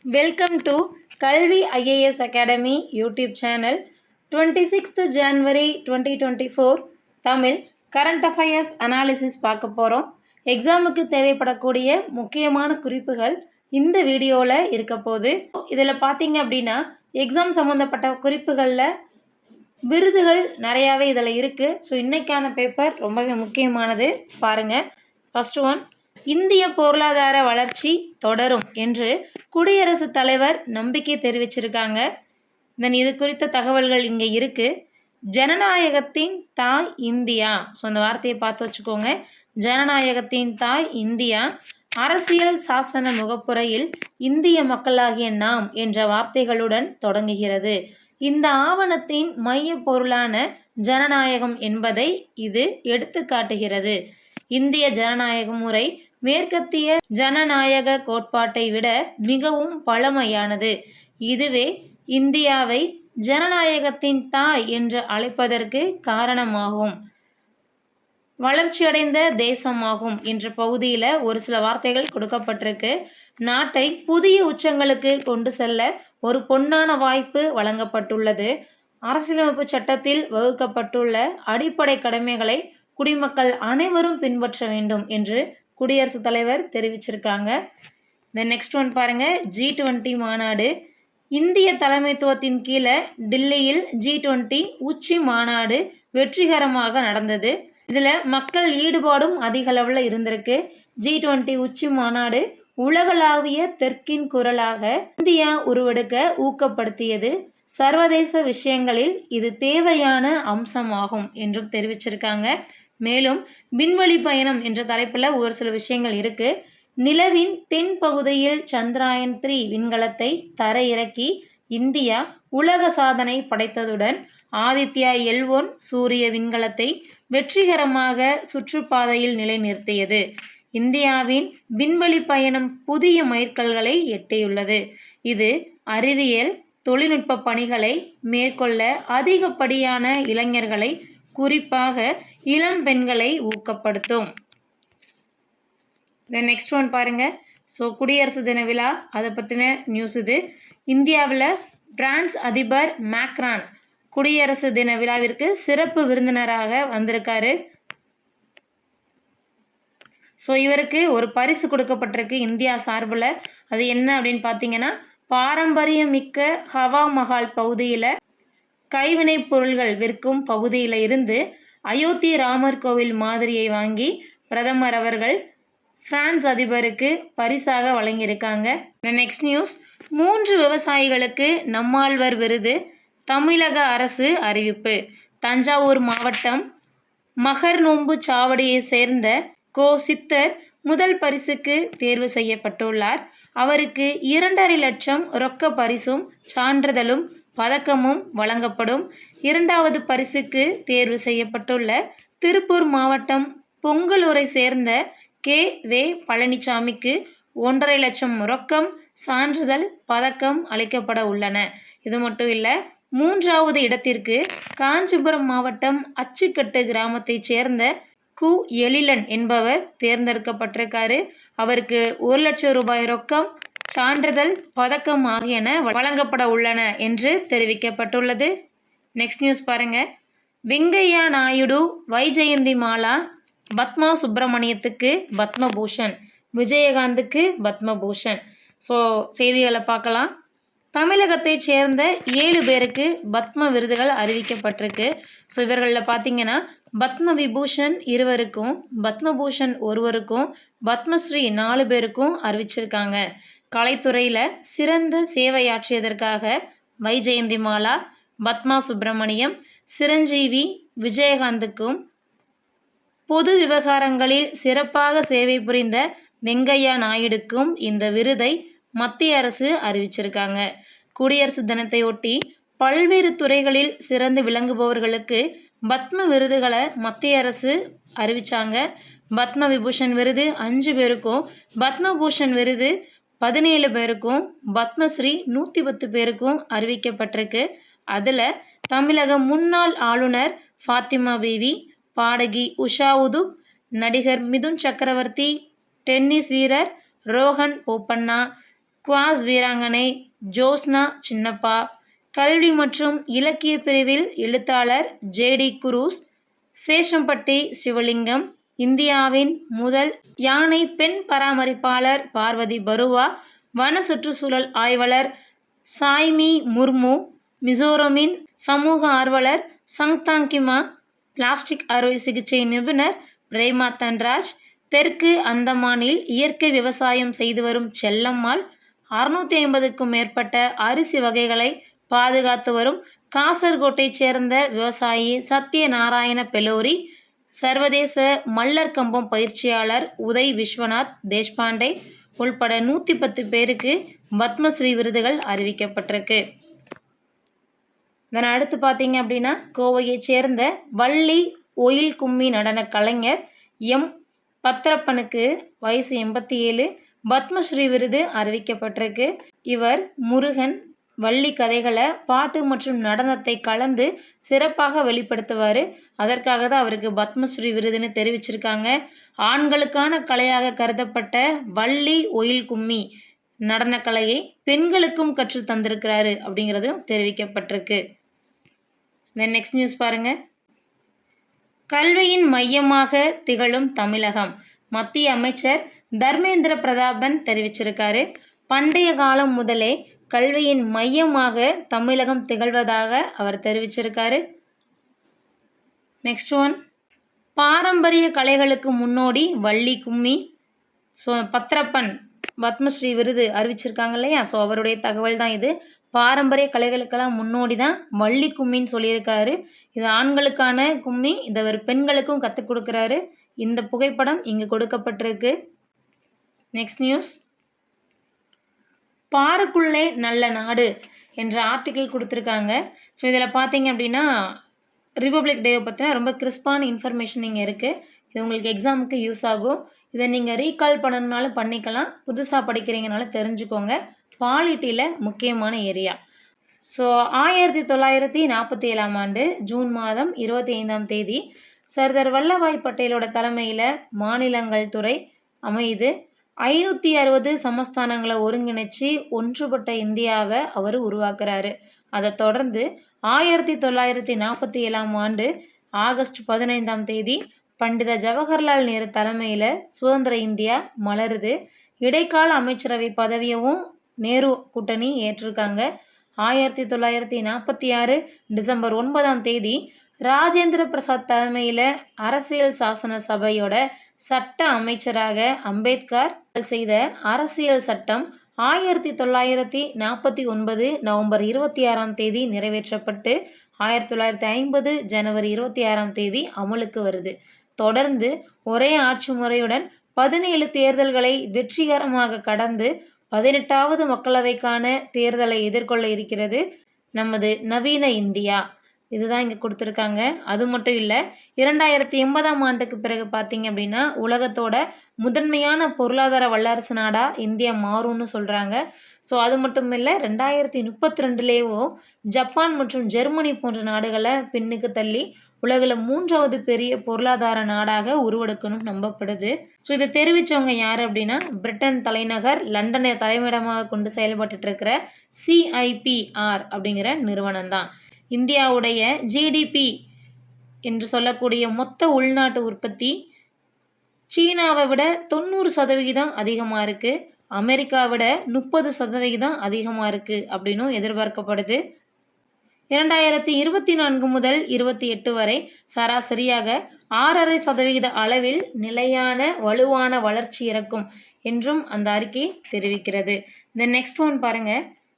Welcome to கல்வி IAS academy YouTube channel. 26th January 2024 Tamil current affairs analysis பார்க்க போகிறோம். எக்ஸாமுக்கு தேவைப்படக்கூடிய முக்கியமான குறிப்புகள் இந்த வீடியோவில் இருக்க போகுது. இதில் பார்த்தீங்க அப்படின்னா எக்ஸாம் சம்மந்தப்பட்ட குறிப்புகளில் விருதுகள் நிறையாவே இதில் இருக்குது. ஸோ இன்றைக்கான பேப்பர் ரொம்பவே முக்கியமானது, பாருங்கள். ஃபர்ஸ்ட் ஒன், இந்திய பொருளாதார வளர்ச்சி தொடரும் என்று குடியரசுத் தலைவர் நம்பிக்கை தெரிவிச்சிருக்காங்க. தென் இது குறித்த தகவல்கள் இங்கே இருக்குது. ஜனநாயகத்தின் தாய் இந்தியா. ஸோ அந்த வார்த்தையை பார்த்து வச்சுக்கோங்க. ஜனநாயகத்தின் தாய் இந்தியா அரசியல் சாசன முகப்புரையில் இந்திய மக்களாகிய நாம் என்ற வார்த்தைகளுடன் தொடங்குகிறது. இந்த ஆவணத்தின் மைய பொருளான ஜனநாயகம் என்பதை இது எடுத்து காட்டுகிறது. இந்திய ஜனநாயக முறை மேற்கத்திய ஜனநாயக கோட்பாட்டை விட மிகவும் பழமையானது. இதுவே இந்தியாவை ஜனநாயகத்தின் தாய் என்று அழைப்பதற்கு காரணமாகும். வளர்ச்சியடைந்த தேசமாகும் என்ற பகுதியில் ஒரு சில வார்த்தைகள் கொடுக்கப்பட்டிருக்கு. நாட்டை புதிய உச்சங்களுக்கு கொண்டு செல்ல ஒரு பொன்னான வாய்ப்பு வழங்கப்பட்டுள்ளது. அரசியலமைப்பு சட்டத்தில் வகுக்கப்பட்டுள்ள அடிப்படை கடமைகளை குடிமக்கள் அனைவரும் பின்பற்ற வேண்டும் என்று குடியரசுத் தலைவர் தெரிவிச்சிருக்காங்க. தென் நெக்ஸ்ட் ஒன் பாருங்க, G20 மாநாடு. இந்திய தலைமைத்துவத்தின் கீழே டில்லியில் G20 உச்சி மாநாடு வெற்றிகரமாக நடந்தது. இதில் மக்கள் ஈடுபாடும் அதிக அளவில் இருந்திருக்கு. G20 உச்சி மாநாடு உலகளாவிய தெற்கின் குரலாக இந்தியா உருவெடுக்க ஊக்கப்படுத்தியது. சர்வதேச விஷயங்களில் இது தேவையான அம்சமாகும் என்றும் தெரிவிச்சிருக்காங்க. மேலும் விண்வெளி பயணம் என்ற தலைப்பில் ஒரு சில விஷயங்கள் இருக்கு. நிலவின் தென் பகுதியில் சந்திராயன் 3 விண்கலத்தை தரையிறக்கி இந்தியா உலக சாதனை படைத்ததுடன் ஆதித்யா L1 சூரிய விண்கலத்தை வெற்றிகரமாக சுற்றுப்பாதையில் நிலைநிறுத்தியது. இந்தியாவின் விண்வெளி பயணம் புதிய மைல்கல்களை எட்டியுள்ளது. இது அறிவியல் தொழில்நுட்ப பணிகளை மேற்கொள்ள அதிகப்படியான இளைஞர்களை, குறிப்பாக இளம் பெண்களை ஊக்கப்படுத்தும். நெக்ஸ்ட் ஒன் பாருங்க. ஸோ குடியரசு தின விழா, அதை பற்றின நியூஸ் இது. இந்தியாவில் பிரான்ஸ் அதிபர் மேக்ரான் குடியரசு தின விழாவிற்கு சிறப்பு விருந்தினராக வந்திருக்காரு. ஸோ இவருக்கு ஒரு பரிசு கொடுக்கப்பட்டிருக்கு இந்தியா சார்பில். அது என்ன அப்படின்னு பார்த்தீங்கன்னா, பாரம்பரியமிக்க ஹவா மஹால் பகுதியில் கைவினைப் பொருள்கள் விற்கும் பகுதியில் இருந்து அயோத்தி ராமர் கோவில் மாதிரியை வாங்கி பிரதமர் அவர்கள் பிரான்ஸ் அதிபருக்கு பரிசாக வழங்கியிருக்காங்க. நெக்ஸ்ட் நியூஸ், 3 விவசாயிகளுக்கு நம்மாழ்வார் விருது தமிழக அரசு அறிவிப்பு. தஞ்சாவூர் மாவட்டம் மகர்நோம்பு சாவடியை சேர்ந்த கோ சித்தர் முதல் பரிசுக்கு தேர்வு செய்யப்பட்டுள்ளார். அவருக்கு 2.5 லட்சம் ரொக்க பரிசும் சான்றிதழும் பதக்கமும் வழங்கப்படும். 2வது பரிசுக்கு தேர்வு செய்யப்பட்டுள்ள திருப்பூர் மாவட்டம் பொங்கலூரை சேர்ந்த K.V. பழனிசாமிக்கு 1.5 லட்சம் ரொக்கம், சான்றிதழ், பதக்கம் அளிக்கப்பட உள்ளன. இது மட்டும் இல்லை, 3வது இடத்திற்கு காஞ்சிபுரம் மாவட்டம் அச்சுக்கட்டு கிராமத்தைச் சேர்ந்த கு எழிலன் என்பவர் தேர்ந்தெடுக்கப்பட்டிருக்காரு. அவருக்கு 1 லட்சம் ரூபாய் ரொக்கம், சான்றிதழ், பதக்கம் ஆகியன வழங்கப்பட உள்ளன என்று தெரிவிக்கப்பட்டுள்ளது. நெக்ஸ்ட் நியூஸ் பாருங்க. வெங்கையா நாயுடு, வைஜெயந்தி மாலா, பத்மா சுப்பிரமணியத்துக்கு பத்மபூஷன், விஜயகாந்துக்கு பத்மபூஷன். ஸோ செய்திகளை பார்க்கலாம். தமிழகத்தைச் சேர்ந்த 7 பேருக்கு பத்ம விருதுகள் அறிவிக்கப்பட்டிருக்கு. ஸோ இவர்களில் பார்த்தீங்கன்னா பத்ம விபூஷன் 2 பத்மபூஷன் 1, பத்மஸ்ரீ 4 பேருக்கும் அறிவிச்சிருக்காங்க. கலைத்துறையில் சிறந்த சேவையாற்றியதற்காக வைஜெயந்தி மாலா, பத்மா சுப்பிரமணியம், சிரஞ்சீவி, விஜயகாந்துக்கும், பொது விவகாரங்களில் சிறப்பாக சேவை புரிந்த வெங்கையா நாயுடுக்கும் இந்த விருதை மத்திய அரசு அறிவிச்சிருக்காங்க. குடியரசு தினத்தையொட்டி பல்வேறு துறைகளில் சிறந்து விளங்குபவர்களுக்கு பத்ம விருதுகளை மத்திய அரசு அறிவிச்சாங்க. பத்ம விபூஷன் விருது 5 பேருக்கும், பத்மபூஷன் விருது 17 பேருக்கும், பத்மஸ்ரீ 110 பேருக்கும் அறிவிக்கப்பட்டிருக்கு. அதில் தமிழக முன்னாள் ஆளுநர் ஃபாத்திமா பீவி, பாடகி உஷா உதுப், நடிகர் மிதுன் சக்கரவர்த்தி, டென்னிஸ் வீரர் ரோஹன் போப்பண்ணா, குவாஸ் வீராங்கனை ஜோஸ்னா சின்னப்பா. கல்வி மற்றும் இலக்கிய பிரிவில் எழுத்தாளர் ஜேடி குரூஸ். சேஷம்பட்டி சிவலிங்கம். இந்தியாவின் முதல் யானை பெண் பராமரிப்பாளர் பார்வதி பருவா. வன சுற்றுச்சூழல் ஆய்வாளர் சாய்மி முர்மு. மிசோரமின் சமூக ஆர்வலர் சங்தாங்கிமா. பிளாஸ்டிக் அறுவை சிகிச்சை நிபுணர் பிரேமா தன்ராஜ். தெற்கு அந்தமானில் இயற்கை விவசாயம் செய்து வரும் செல்லம்மாள். 650க்கும் மேற்பட்ட அரிசி வகைகளை பாதுகாத்து வரும் காசர்கோட்டைச் சேர்ந்த விவசாயி சத்யநாராயண பெலோரி. சர்வதேச மல்லர் கம்பம் பயிற்சியாளர் உதய் விஸ்வநாத் தேஷ்பாண்டே உள்பட 110 பேருக்கு பத்மஸ்ரீ விருதுகள் அறிவிக்கப்பட்டிருக்கு. இதனை அடுத்து பார்த்தீங்க அப்படின்னா கோவையைச் சேர்ந்த வள்ளி ஒயில் கும்மி நடன கலைஞர் எம் பத்ரப்பனுக்கு வயசு 87 பத்மஸ்ரீ விருது அறிவிக்கப்பட்டிருக்கு. இவர் முருகன் வள்ளி கதைகளை பாட்டு மற்றும் நடனத்தை கலந்து சிறப்பாக வெளிப்படுத்துவார். அதற்காக தான் அவருக்கு பத்மஸ்ரீ விருதுன்னு தெரிவிச்சிருக்காங்க. ஆண்களுக்கான கலையாக கருதப்பட்ட வள்ளி ஒயில் கும்மி நடனக்கலையை பெண்களுக்கும் கற்று தந்திருக்கிறாரு அப்படிங்கிறதும் தெரிவிக்கப்பட்டிருக்கு. தென் நெக்ஸ்ட் நியூஸ் பாருங்க. கல்வியின் மையமாக திகழும் தமிழகம் மத்திய அமைச்சர் தர்மேந்திர பிரதாபன் தெரிவிச்சிருக்காரு. பண்டைய காலம் முதலே கல்வியின் மையமாக தமிழகம் திகழ்வதாக அவர் தெரிவிச்சிருக்காரு. நெக்ஸ்ட் ஒன், பாரம்பரிய கலைகளுக்கு முன்னோடி வள்ளி கும்மி. ஸோ பத்ரப்பன் பத்மஸ்ரீ விருது அறிவிச்சிருக்காங்க இல்லையா, ஸோ அவருடைய தகவல் தான் இது. பாரம்பரிய கலைகளுக்கெல்லாம் முன்னோடி தான் வள்ளி கும்மின்னு சொல்லியிருக்காரு. இது ஆண்களுக்கான கும்மி, இதை அவர் பெண்களுக்கும் கற்றுக் கொடுக்குறாரு. இந்த புகைப்படம் இங்கு கொடுக்கப்பட்டிருக்கு. நெக்ஸ்ட் நியூஸ், பாருக்குள்ளே நல்ல நாடு என்ற ஆர்டிக்கிள் கொடுத்துருக்காங்க. ஸோ இதில் பார்த்தீங்க அப்படின்னா ரிபப்ளிக் டேவை பற்றின ரொம்ப கிறிஸ்பான இன்ஃபர்மேஷன் இங்கே இருக்குது. இது உங்களுக்கு எக்ஸாமுக்கு யூஸ் ஆகும். இதை நீங்கள் ரீகால் பண்ணணுனாலும் பண்ணிக்கலாம், புதுசாக படிக்கிறீங்கனாலும் தெரிஞ்சுக்கோங்க. பாலிட்டியில் முக்கியமான ஏரியா. ஸோ 1947ஆம் ஆண்டு ஜூன் மாதம் 25ஆம் தேதி சர்தார் வல்லபாய் பட்டேலோட தலைமையில் மாநிலங்கள் துறை அமையுது. 560 சமஸ்தானங்களை ஒருங்கிணைச்சு ஒன்றுபட்ட இந்தியாவை அவர் உருவாக்குறாரு. அதை தொடர்ந்து 1947ஆம் ஆண்டு ஆகஸ்ட் 15ஆம் தேதி பண்டித ஜவஹர்லால் நேரு தலைமையில் சுதந்திர இந்தியா மலருது. இடைக்கால அமைச்சரவை பதவியவும் நேரு கூட்டணி ஏற்றிருக்காங்க. 1946 டிசம்பர் 9ஆம் தேதி ராஜேந்திர பிரசாத் தலைமையில் அரசியல் சாசன சபையோட சட்ட அமைச்சராக அம்பேத்கர் செய்த அரசியல் சட்டம் 1949 நவம்பர் 26ஆம் தேதி நிறைவேற்றப்பட்டு 1950 ஜனவரி 26ஆம் தேதி அமலுக்கு வருது. தொடர்ந்து ஒரே ஆட்சி முறையுடன் 17 தேர்தல்களை வெற்றிகரமாக கடந்து 18வது மக்களவைக்கான தேர்தலை எதிர்கொள்ள இருக்கிறது நமது நவீன இந்தியா. இதுதான் இங்கே கொடுத்துருக்காங்க. அது மட்டும் இல்லை, 2080ஆம் ஆண்டுக்கு பிறகு பார்த்தீங்க அப்படின்னா உலகத்தோட முதன்மையான பொருளாதார வல்லரசு நாடாக இந்தியா மாறும்னு சொல்கிறாங்க. ஸோ அது மட்டும் இல்லை, 2032லேயும் ஜப்பான் மற்றும் ஜெர்மனி போன்ற நாடுகளை பின்னுக்கு தள்ளி உலகில் 3வது பெரிய பொருளாதார நாடாக உருவெடுக்கணும் நம்பப்படுது. ஸோ இதை தெரிவித்தவங்க யார் அப்படின்னா பிரிட்டன் தலைநகர் லண்டனை தலைமையிடமாக கொண்டு செயல்பட்டு இருக்கிற CIPR அப்படிங்கிற நிறுவனம் தான். இந்தியாவுடைய ஜிடிபி என்று சொல்லக்கூடிய மொத்த உள்நாட்டு உற்பத்தி சீனாவை விட 90% அதிகமாக இருக்குது, அமெரிக்காவை விட 30% அதிகமாக இருக்குது அப்படின்னும் எதிர்பார்க்கப்படுது. 2024 முதல் 28 வரை சராசரியாக 6.5% அளவில் நிலையான வலுவான வளர்ச்சி இருக்கும் என்றும் அந்த அறிக்கை தெரிவிக்கிறது. இந்த நெக்ஸ்ட் ஒன் பாருங்க.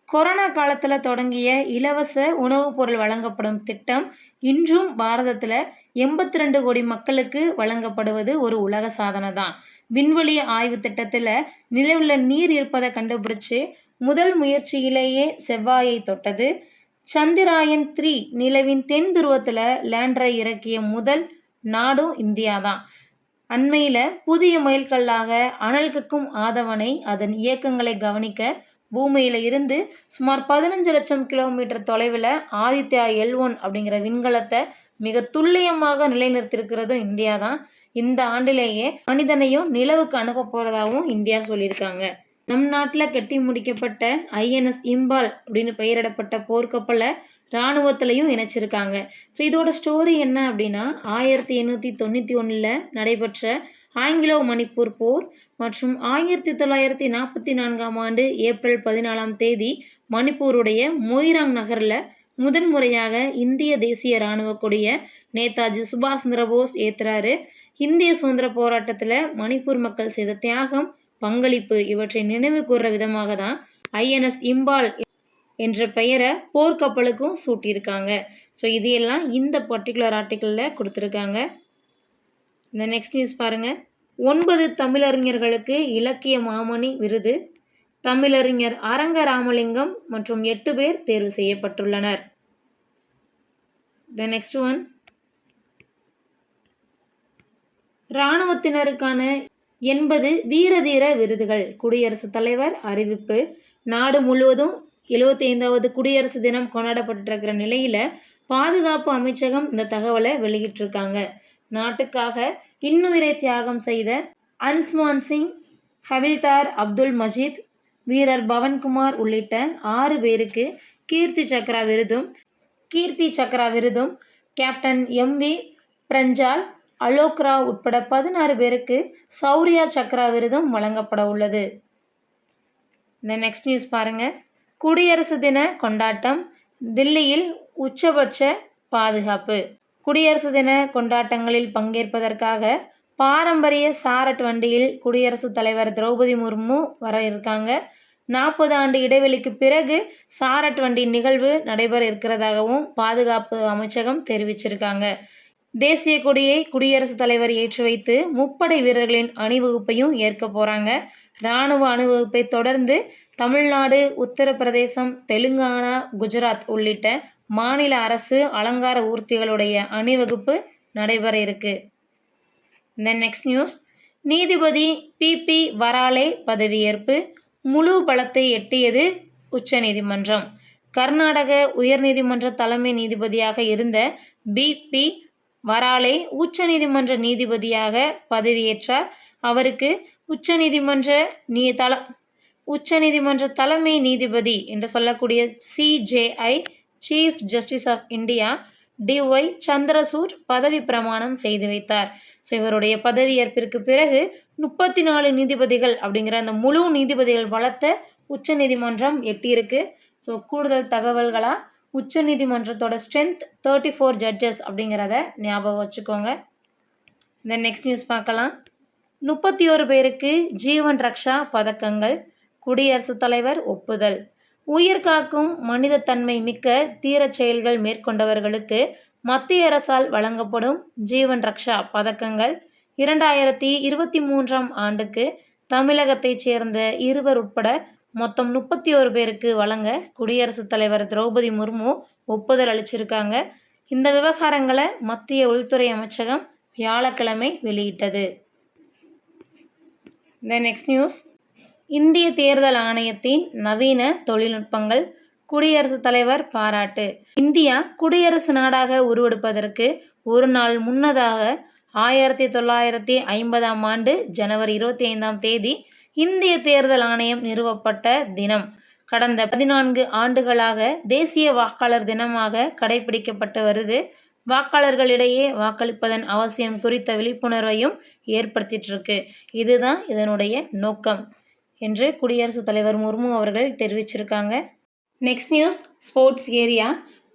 கொரோனா காலத்தில் தொடங்கிய இலவச உணவுப் பொருள் வழங்கப்படும் திட்டம் இன்றும் பாரதத்தில் 82 கோடி மக்களுக்கு வழங்கப்படுவது ஒரு உலக சாதனை தான். விண்வெளி ஆய்வு திட்டத்தில் நிலவில் நீர் இருப்பதை கண்டுபிடிச்சு முதல் முயற்சியிலேயே செவ்வாயை தொட்டது. சந்திராயன் 3 நிலவின் தென் துருவத்தில் லேண்டரை இறக்கிய முதல் நாடும் இந்தியா தான். அண்மையில் புதிய மைல்கல்லாக அனல் கக்கும் ஆதவனை அதன் இயக்கங்களை கவனிக்க பூமியில் இருந்து சுமார் 15 லட்சம் கிலோமீட்டர் தொலைவில் ஆதித்யா L1 அப்படிங்கிற விண்கலத்தை மிக துல்லியமாக நிலைநிறுத்தியிருக்கிறதும் இந்தியா தான். இந்த ஆண்டிலேயே மனிதனையும் நிலவுக்கு அனுப்ப போகிறதாகவும் இந்தியா சொல்லியிருக்காங்க. நம் நாட்டில் கட்டி முடிக்கப்பட்ட ஐஎன்எஸ் இம்பால் அப்படின்னு பெயரிடப்பட்ட போர்க்கப்பலை இராணுவத்திலையும் இணைச்சிருக்காங்க. ஸோ இதோட ஸ்டோரி என்ன அப்படின்னா 1891 நடைபெற்ற ஆங்கிலோ மணிப்பூர் போர் மற்றும் 1944 ஆண்டு ஏப்ரல் 14 மணிப்பூருடைய மொய்ராங் நகரில் முதன்முறையாக இந்திய தேசிய இராணுவ கொடிய நேதாஜி சுபாஷ் சந்திர போஸ் ஏற்றுறாரு. இந்திய சுதந்திர போராட்டத்தில் மணிப்பூர் மக்கள் செய்த தியாகம், பங்களிப்பு இவற்றை நினைவு கூறுற விதமாக தான் ஐஎன்எஸ் இம்பால் என்ற பெயரை போர்க்கப்பலுக்கும் சூட்டியிருக்காங்க. ஸோ இது எல்லாம் இந்த பர்டிகுலர் ஆர்டிக்கிளில் கொடுத்துருக்காங்க. இந்த நெக்ஸ்ட் நியூஸ் பாருங்கள். 9 தமிழறிஞர்களுக்கு இலக்கிய மாமணி விருது. தமிழறிஞர் அரங்க ராமலிங்கம் மற்றும் 8 பேர் தேர்வு செய்யப்பட்டுள்ளனர். த நெக்ஸ்ட் ஒன், இராணுவத்தினருக்கான 80 வீரதீர விருதுகள். குடியரசுத் தலைவர் அறிவிப்பு. நாடு முழுவதும் 75வது குடியரசு தினம் கொண்டாடப்பட்டிருக்கிற நிலையில் பாதுகாப்பு அமைச்சகம் இந்த தகவலை வெளியிட்டிருக்காங்க. நாட்டுக்காக இன்னுயிரை தியாகம் செய்த அன்ஸ்மான் சிங், ஹவில்தார் அப்துல் மஜீத், வீரர் பவன்குமார் உள்ளிட்ட 6 பேருக்கு கீர்த்தி சக்ரா விருதும் கேப்டன் எம்.வி. பிரஞ்சால், அலோக் ராவ் உட்பட 16 பேருக்கு சௌரியா சக்ரா விருதும் வழங்கப்பட உள்ளது. இந்த நெக்ஸ்ட் நியூஸ் பாருங்கள். குடியரசு தின கொண்டாட்டம். தில்லியில் உச்சபட்ச பாதுகாப்பு. குடியரசு தின கொண்டாட்டங்களில் பங்கேற்பதற்காக பாரம்பரிய சாரட் வண்டியில் குடியரசுத் தலைவர் திரௌபதி முர்மு வர இருக்காங்க. 40 ஆண்டு இடைவெளிக்கு பிறகு சாரட் வண்டி நிகழ்வு நடைபெற இருக்கிறதாகவும் பாதுகாப்பு அமைச்சகம் தெரிவிச்சிருக்காங்க. தேசிய கொடியை குடியரசுத் தலைவர் ஏற்றி வைத்து முப்படை வீரர்களின் அணிவகுப்பையும் ஏற்க போகிறாங்க. இராணுவ அணிவகுப்பை தொடர்ந்து தமிழ்நாடு, உத்தரப்பிரதேசம், தெலுங்கானா, குஜராத் உள்ளிட்ட மாநில அரசு அலங்கார ஊர்திகளுடைய அணிவகுப்பு நடைபெற இருக்கு. இந்த நெக்ஸ்ட் நியூஸ், நீதிபதி பி.பி. வராலே பதவியேற்பு. முழு பலத்தை எட்டியது உச்சநீதிமன்றம். கர்நாடக உயர்நீதிமன்ற தலைமை நீதிபதியாக இருந்த பி.பி. வராலே உச்சநீதிமன்ற நீதிபதியாக பதவியேற்றார். அவருக்கு உச்சநீதிமன்ற தலைமை நீதிபதி என்று சொல்லக்கூடிய CJI chief justice of India DY Chandrachud பதவி பிரமாணம் செய்து வைத்தார். ஸோ இவருடைய பதவியேற்பிற்கு பிறகு 34 நீதிபதிகள் அப்படிங்கிற அந்த முழு நீதிபதிகள் பலத்தை உச்சநீதிமன்றம் எட்டியிருக்கு. ஸோ கூடுதல் தகவல்களாக உச்சநீதிமன்றத்தோட ஸ்ட்ரென்த் 34 ஜட்ஜஸ் அப்படிங்கிறத ஞாபகம் வச்சுக்கோங்க. இந்த நெக்ஸ்ட் நியூஸ் பார்க்கலாம். 31 பேருக்கு ஜீவன் ரக்ஷா பதக்கங்கள். குடியரசுத் தலைவர் ஒப்புதல். உயிர் காக்கும் மனிதத்தன்மை மிக்க தீரச் செயல்கள் மேற்கொண்டவர்களுக்கு மத்திய அரசால் வழங்கப்படும் ஜீவன் ரக்ஷா பதக்கங்கள் 2023 ஆண்டுக்கு தமிழகத்தைச் சேர்ந்த 2 உட்பட மொத்தம் 31 பேருக்கு வழங்க குடியரசுத் தலைவர் திரௌபதி முர்மு ஒப்புதல் அளிச்சிருக்காங்க. இந்த விவகாரங்களை மத்திய உள்துறை அமைச்சகம் வியாழக்கிழமை வெளியிட்டது. இந்த நெக்ஸ்ட் நியூஸ், இந்திய தேர்தல் ஆணையத்தின் நவீன தொழில்நுட்பங்கள். குடியரசுத் தலைவர் பாராட்டு. இந்தியா குடியரசு நாடாக உருவெடுப்பதற்கு ஒரு நாள் முன்னதாக 1950 ஆண்டு ஜனவரி 25 இந்திய தேர்தல் ஆணையம் நிறுவப்பட்ட தினம். கடந்த 14 ஆண்டுகளாக தேசிய வாக்காளர் தினமாக கடைபிடிக்கப்பட்டு வருது. வாக்காளர்களிடையே வாக்களிப்பதன் அவசியம் குறித்த விழிப்புணர்வையும் ஏற்படுத்திட்டு இருக்கு. இதுதான் இதனுடைய நோக்கம் என்று குடியரசுத் தலைவர் முர்மு அவர்கள் தெரிவிச்சிருக்காங்க. Next news, sports area.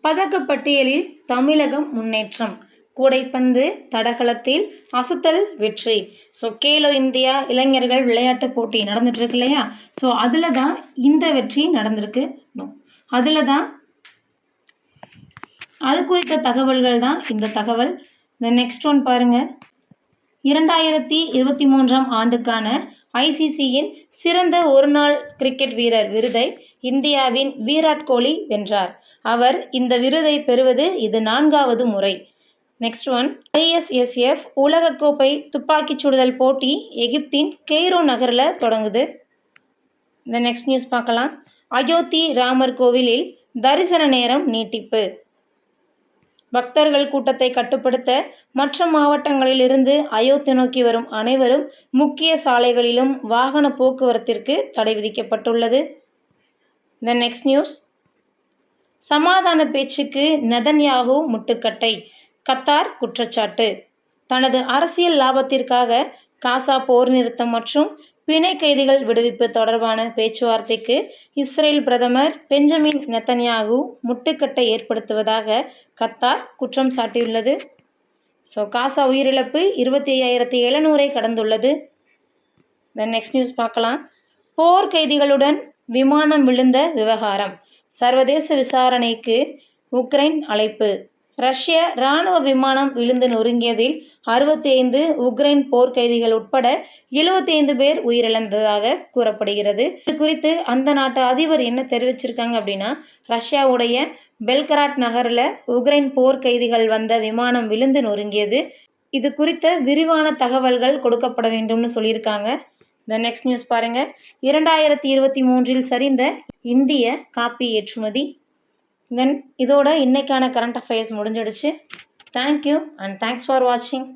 பதக்கப்பட்டியலில் தமிழகம் முன்னேற்றம். கூடைப்பந்து, தடகளத்தில் அசத்தல் வெற்றி. ஸோ கேலோ இந்தியா இளைஞர்கள் விளையாட்டு போட்டி நடந்துட்டு இருக்கு இல்லையா? ஸோ அதில் தான் இந்த வெற்றி நடந்திருக்கு. அது குறித்த தகவல்கள் தான் இந்த தகவல். இந்த நெக்ஸ்ட் ஒன் பாருங்க. 2023 ஆண்டுக்கான ICCயின் சிறந்த ஒருநாள் கிரிக்கெட் வீரர் விருதை இந்தியாவின் விராட் கோலி வென்றார். அவர் இந்த விருதை பெறுவது இது 4வது முறை. நெக்ஸ்ட் ஒன், ISSF உலகக்கோப்பை துப்பாக்கிச் சுடுதல் போட்டி எகிப்தின் கெய்ரோ நகரில் தொடங்குது. இந்த நெக்ஸ்ட் நியூஸ் பார்க்கலாம். அயோத்தி ராமர் கோவிலில் தரிசன நேரம் நீட்டிப்பு. பக்தர்கள் கூட்டத்தை கட்டுப்படுத்த மற்ற மாவட்டங்களிலிருந்து அயோத்தி நோக்கி வரும் அனைவரும் முக்கிய சாலைகளிலும் வாகன போக்குவரத்திற்கு தடை விதிக்கப்பட்டுள்ளது. The next news. சமாதான பேச்சுக்கு நெதன்யாகு முட்டுக்கட்டை, கத்தார் குற்றச்சாட்டு. தனது அரசியல் லாபத்திற்காக காசா போர் நிறுத்தம் மற்றும் பிணை கைதிகள் விடுவிப்பு தொடர்பான பேச்சுவார்த்தைக்கு இஸ்ரேல் பிரதமர் பெஞ்சமின் நெதன்யாகு முட்டுக்கட்டை ஏற்படுத்துவதாக கத்தார் குற்றம் சாட்டியுள்ளது. காசா உயிரிழப்பு 25,700 கடந்துள்ளது. நெக்ஸ்ட் நியூஸ் பார்க்கலாம். போர் கைதிகளுடன் விமானம் விழுந்த விவகாரம், சர்வதேச விசாரணைக்கு உக்ரைன் அழைப்பு. ரஷ்ய இராணுவ விமானம் விழுந்து நொறுங்கியதில் 65 உக்ரைன் போர் கைதிகள் உட்பட 75 பேர் உயிரிழந்ததாக கூறப்படுகிறது. இது குறித்து அந்த நாட்டு அதிபர் என்ன தெரிவிச்சிருக்காங்க அப்படின்னா, ரஷ்யாவுடைய பெல்கராட் நகரில் உக்ரைன் போர் கைதிகள் வந்த விமானம் விழுந்து நொறுங்கியது. இது குறித்த விரிவான தகவல்கள் கொடுக்கப்பட வேண்டும்னு சொல்லியிருக்காங்க. நெக்ஸ்ட் நியூஸ் பாருங்க. 2023 சரிந்த இந்திய காப்பி ஏற்றுமதி. இதோட இன்னைக்கான கரண்ட் அஃபேர்ஸ் முடிஞ்சிடுச்சு. தேங்க்யூ அண்ட் தேங்க்ஸ் ஃபார் வாட்சிங்.